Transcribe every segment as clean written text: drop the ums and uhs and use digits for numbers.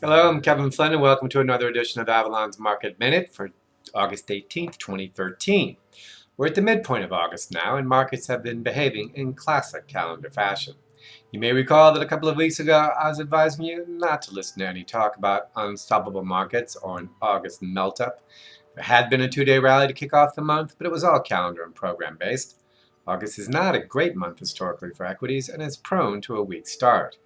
Hello, I'm Kevin Flynn, and welcome to another edition of Avalon's Market Minute for August 18th, 2013. We're at the midpoint of August now, and markets have been behaving in classic calendar fashion. You may recall that a couple of weeks ago I was advising you not to listen to any talk about unstoppable markets or an August melt-up. There had been a two-day rally to kick off the month, but it was all calendar and program based. August is not a great month historically for equities and is prone to a weak start.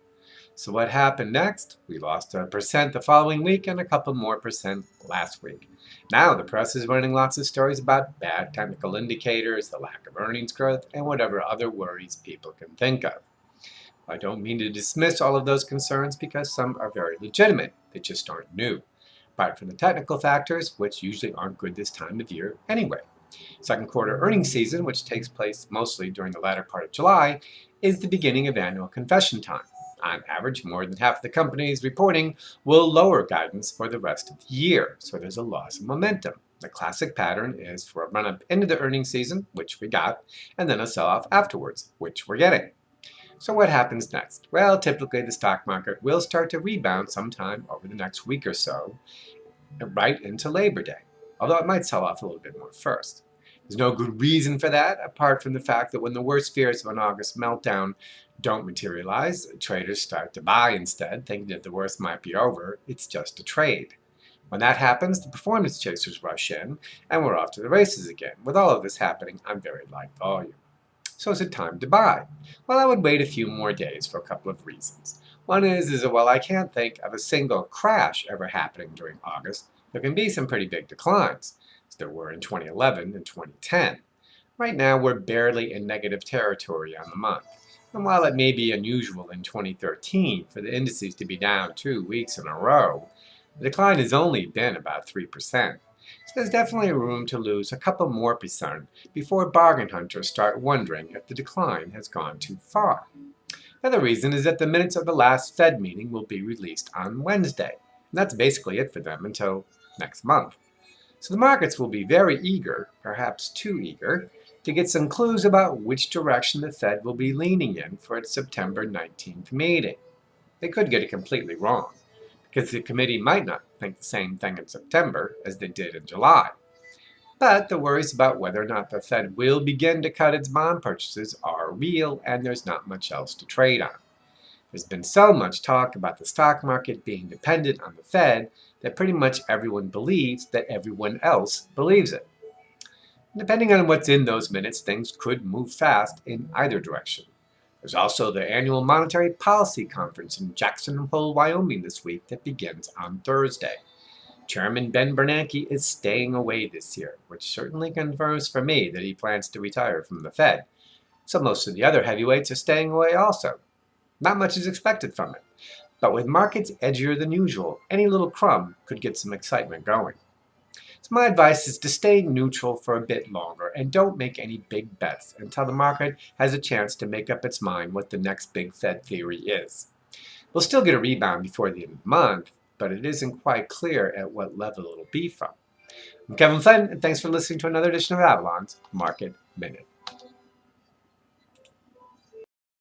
So what happened next? We lost 1% the following week and a couple more percent last week. Now the press is running lots of stories about bad technical indicators, the lack of earnings growth, and whatever other worries people can think of. I don't mean to dismiss all of those concerns because some are very legitimate. They just aren't new. Apart from the technical factors, which usually aren't good this time of year anyway. Second quarter earnings season, which takes place mostly during the latter part of July, is the beginning of annual confession time. On average, more than half of the companies reporting will lower guidance for the rest of the year, so there's a loss of momentum. The classic pattern is for a run-up into the earnings season, which we got, and then a sell-off afterwards, which we're getting. So what happens next? Well, typically the stock market will start to rebound sometime over the next week or so, right into Labor Day, although it might sell off a little bit more first. There's no good reason for that, apart from the fact that when the worst fears of an August meltdown don't materialize, traders start to buy instead, thinking that the worst might be over. It's just a trade. When that happens, the performance chasers rush in, and we're off to the races again. With all of this happening on very light volume. So is it time to buy? Well, I would wait a few more days for a couple of reasons. One is that while I can't think of a single crash ever happening during August, there can be some pretty big declines, as there were in 2011 and 2010. Right now, we're barely in negative territory on the month. And while it may be unusual in 2013 for the indices to be down 2 weeks in a row, the decline has only been about 3%. So there's definitely room to lose a couple more percent before bargain hunters start wondering if the decline has gone too far. Another reason is that the minutes of the last Fed meeting will be released on Wednesday. And that's basically it for them until next month. So the markets will be very eager, perhaps too eager, to get some clues about which direction the Fed will be leaning in for its September 19th meeting. They could get it completely wrong, because the committee might not think the same thing in September as they did in July. But the worries about whether or not the Fed will begin to cut its bond purchases are real, and there's not much else to trade on. There's been so much talk about the stock market being dependent on the Fed that pretty much everyone believes that everyone else believes it. Depending on what's in those minutes, things could move fast in either direction. There's also the annual Monetary Policy Conference in Jackson Hole, Wyoming this week that begins on Thursday. Chairman Ben Bernanke is staying away this year, which certainly confirms for me that he plans to retire from the Fed. So most of the other heavyweights are staying away also. Not much is expected from it. But with markets edgier than usual, any little crumb could get some excitement going. So my advice is to stay neutral for a bit longer and don't make any big bets until the market has a chance to make up its mind what the next big Fed theory is. We'll still get a rebound before the end of the month, but it isn't quite clear at what level it'll be from. I'm Kevin Flynn, and thanks for listening to another edition of Avalon's Market Minute.